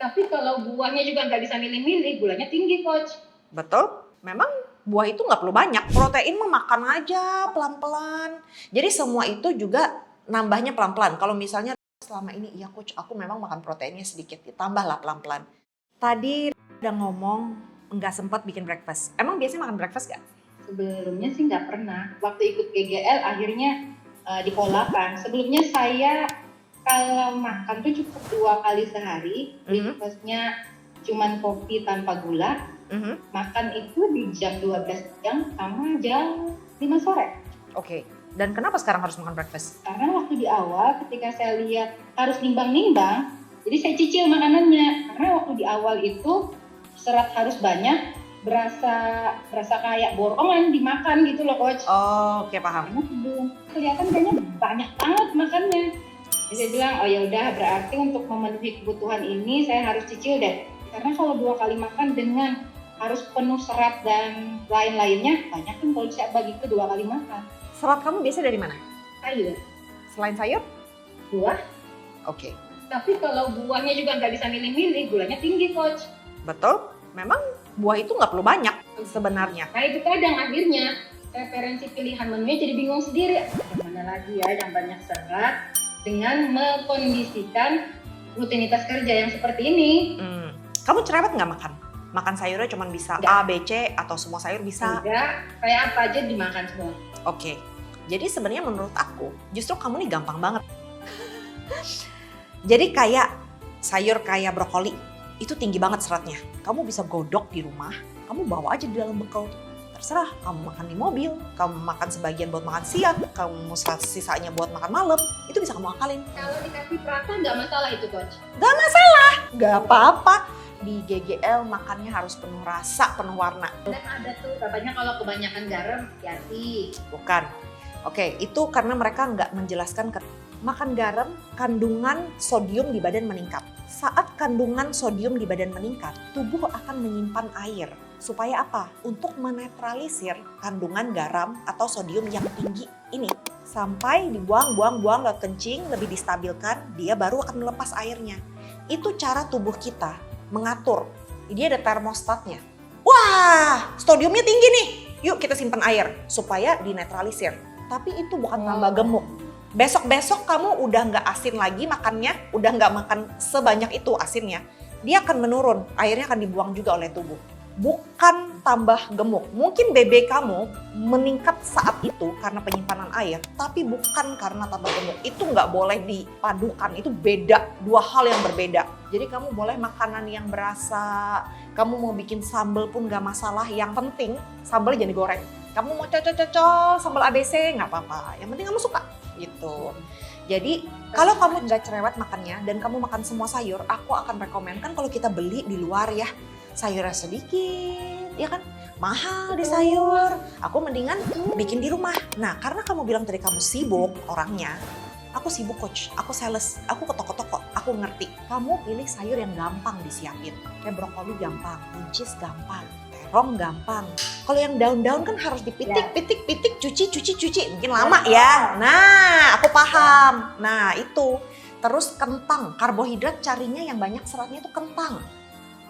Tapi kalau buahnya juga nggak bisa milih-milih, gulanya tinggi, Coach. Betul? Memang buah itu nggak perlu banyak. Protein mah makan aja pelan-pelan. Jadi semua itu juga nambahnya pelan-pelan. Kalau misalnya selama ini, iya coach, aku memang makan proteinnya sedikit. Tambahlah pelan-pelan. Tadi udah ngomong nggak sempat bikin breakfast. Emang biasanya makan breakfast nggak? Sebelumnya sih nggak pernah. Waktu ikut GGL akhirnya dipolakan. Sebelumnya saya kalau makan tuh cukup 2 kali sehari. Breakfastnya cuman kopi tanpa gula. Makan itu di jam 12 siang sama jam 5 sore. Oke. Dan kenapa sekarang harus makan breakfast? Karena waktu di awal ketika saya lihat harus nimbang-nimbang, jadi saya cicil makanannya. Karena waktu di awal itu serat harus banyak, berasa kayak borongan dimakan gitu loh, Coach. Oh, oke, paham. Karena sebelum kelihatan kayaknya banyak banget makannya. Jadi saya bilang, oh ya udah, berarti untuk memenuhi kebutuhan ini saya harus cicil deh. Karena kalau 2 kali makan dengan harus penuh serat dan lain-lainnya, banyak kan kalau saya bagi ke 2 kali makan. Serat kamu biasa dari mana? Sayur, Selain sayur? buah. Oke. Tapi kalau buahnya juga nggak bisa milih-milih, gulanya tinggi, Coach. Betul? Memang buah itu nggak perlu banyak sebenarnya. Nah itu kadang akhirnya preferensi pilihan menunya jadi bingung sendiri. Yang mana lagi ya yang banyak serat dengan mengkondisikan rutinitas kerja yang seperti ini. Kamu cerewet nggak makan? Makan sayurnya cuma bisa A, B, C, atau semua sayur bisa? Enggak, kayak apa aja dimakan semua. Oke. Jadi sebenarnya menurut aku, justru kamu nih gampang banget. Jadi kayak sayur kayak brokoli, itu tinggi banget seratnya. Kamu bisa godok di rumah, kamu bawa aja di dalam bekal. Terserah, kamu makan di mobil, kamu makan sebagian buat makan siang, kamu sisanya buat makan malam, itu bisa kamu akalin. Kalau dikasih perasa nggak masalah itu, Coach? Gak masalah, gak apa-apa. Di GGL makannya harus penuh rasa, penuh warna. Dan ada tuh katanya kalau kebanyakan garam hati-hati. Bukan. Oke, itu karena mereka nggak menjelaskan makan garam, kandungan sodium di badan meningkat. Saat kandungan sodium di badan meningkat, tubuh akan menyimpan air. Supaya apa? Untuk menetralisir kandungan garam atau sodium yang tinggi ini. Sampai dibuang ke kencing, lebih distabilkan, dia baru akan melepas airnya. Itu cara tubuh kita mengatur. Dia ada termostatnya. Wah, sodiumnya tinggi nih. Yuk kita simpan air supaya dinetralisir. Tapi itu bukan tambah gemuk. Besok-besok kamu udah nggak asin lagi makannya, udah nggak makan sebanyak itu asinnya. Dia akan menurun, airnya akan dibuang juga oleh tubuh. Bukan tambah gemuk. Mungkin BB kamu meningkat saat itu karena penyimpanan air, tapi bukan karena tambah gemuk. Itu nggak boleh dipadukan, itu beda, dua hal yang berbeda. Jadi kamu boleh makanan yang berasa, kamu mau bikin sambal pun nggak masalah. Yang penting sambal jangan digoreng. Kamu mau cocok-cocok sambal ABC nggak apa-apa. Yang penting kamu suka gitu. Jadi kalau kamu nggak cerewet makannya dan kamu makan semua sayur, aku akan rekomendkan kalau kita beli di luar ya. Sayurnya sedikit, ya kan? Mahal di sayur. Aku mendingan bikin di rumah. Nah, karena kamu bilang tadi kamu sibuk orangnya, aku sibuk coach, aku sales, aku ke toko-toko, aku ngerti. Kamu pilih sayur yang gampang disiapin. Kayak brokoli gampang, buncis gampang, terong gampang. Kalau yang daun-daun kan harus dipitik, pitik, cuci. Mungkin lama ya. Nah, aku paham. Nah, itu. Terus kentang, karbohidrat carinya yang banyak seratnya itu kentang.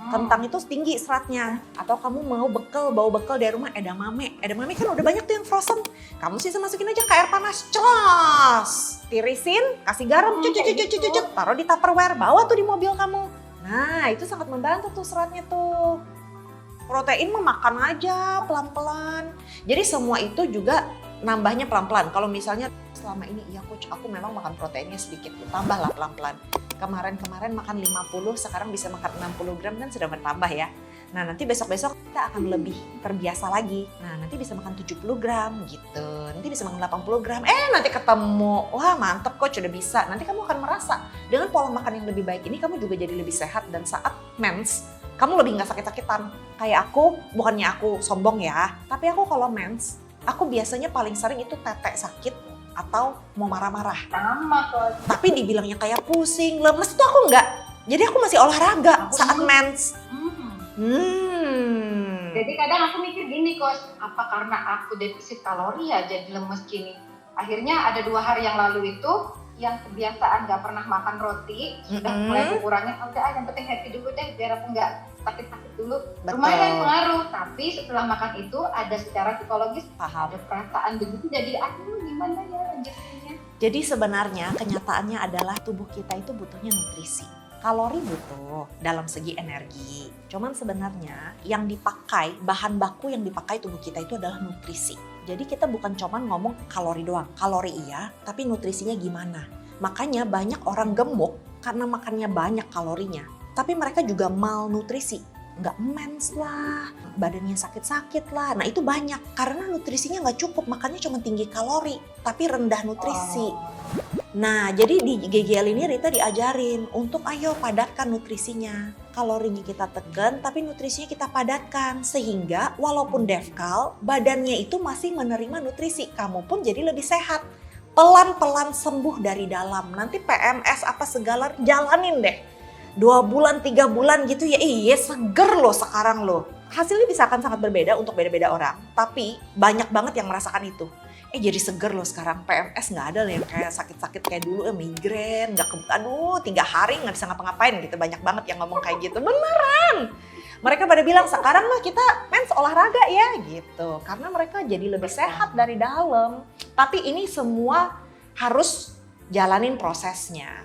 Kentang itu tinggi seratnya. Atau kamu mau bawa bekal dari rumah edamame. Edamame kan udah banyak tuh yang frozen. Kamu sih masukin aja ke air panas. Cos! Tirisin, kasih garam, cucuk. Taruh di Tupperware, bawa tuh di mobil kamu. Nah, itu sangat membantu tuh seratnya tuh. Protein mah makan aja pelan-pelan. Jadi semua itu juga nambahnya pelan-pelan. Kalau misalnya selama ini, iya coach, aku memang makan proteinnya sedikit. Tambahlah pelan-pelan. Kemarin makan 50, sekarang bisa makan 60 gram kan sudah bertambah ya. Nah nanti besok-besok kita akan lebih terbiasa lagi. Nah nanti bisa makan 70 gram gitu. Nanti bisa makan 80 gram. Nanti ketemu, wah mantep coach udah bisa. Nanti kamu akan merasa dengan pola makan yang lebih baik ini kamu juga jadi lebih sehat. Dan saat mens, kamu lebih gak sakit-sakitan. Kayak aku, bukannya aku sombong ya. Tapi aku kalau mens, aku biasanya paling sering itu tetek sakit atau mau marah-marah. Sama coach. Tapi dibilangnya kayak pusing, lemes itu aku enggak. Jadi aku masih olahraga saat mens. Jadi kadang aku mikir gini coach, apa karena aku defisit kalori ya jadi lemes gini. Akhirnya ada 2 hari yang lalu itu yang kebiasaan nggak pernah makan roti sudah mulai kurangin, udah yang penting happy dulu deh biar aku nggak sakit-sakit dulu. Lumayan pengaruh, tapi setelah makan itu ada secara psikologis ada perasaan begitu, jadi aduh gimana ya lanjutnya. Jadi sebenarnya kenyataannya adalah tubuh kita itu butuhnya nutrisi. Kalori butuh dalam segi energi. Cuman sebenarnya yang dipakai, bahan baku yang dipakai tubuh kita itu adalah nutrisi. Jadi kita bukan cuman ngomong kalori doang. Kalori iya, tapi nutrisinya gimana? Makanya banyak orang gemuk karena makannya banyak kalorinya. Tapi mereka juga malnutrisi. Nggak mens lah, badannya sakit-sakit lah. Nah itu banyak karena nutrisinya nggak cukup, makannya cuma tinggi kalori tapi rendah nutrisi. Nah jadi di GGL ini Rita diajarin untuk ayo padatkan nutrisinya. Kalorinya kita tekan tapi nutrisinya kita padatkan. Sehingga walaupun defkal badannya itu masih menerima nutrisi. Kamu pun jadi lebih sehat. Pelan-pelan sembuh dari dalam. Nanti PMS apa segala jalanin deh. 2 bulan, 3 bulan gitu ya, iya seger loh sekarang loh. Hasilnya bisa akan sangat berbeda untuk beda-beda orang, tapi banyak banget yang merasakan itu. Jadi seger loh sekarang, PMS nggak ada yang kayak sakit-sakit kayak dulu, migrain, aduh 3 hari nggak bisa ngapa-ngapain gitu. Banyak banget yang ngomong kayak gitu, beneran. Mereka pada bilang sekarang mah kita mens olahraga ya gitu, karena mereka jadi lebih sehat dari dalam. Tapi ini semua harus jalanin prosesnya.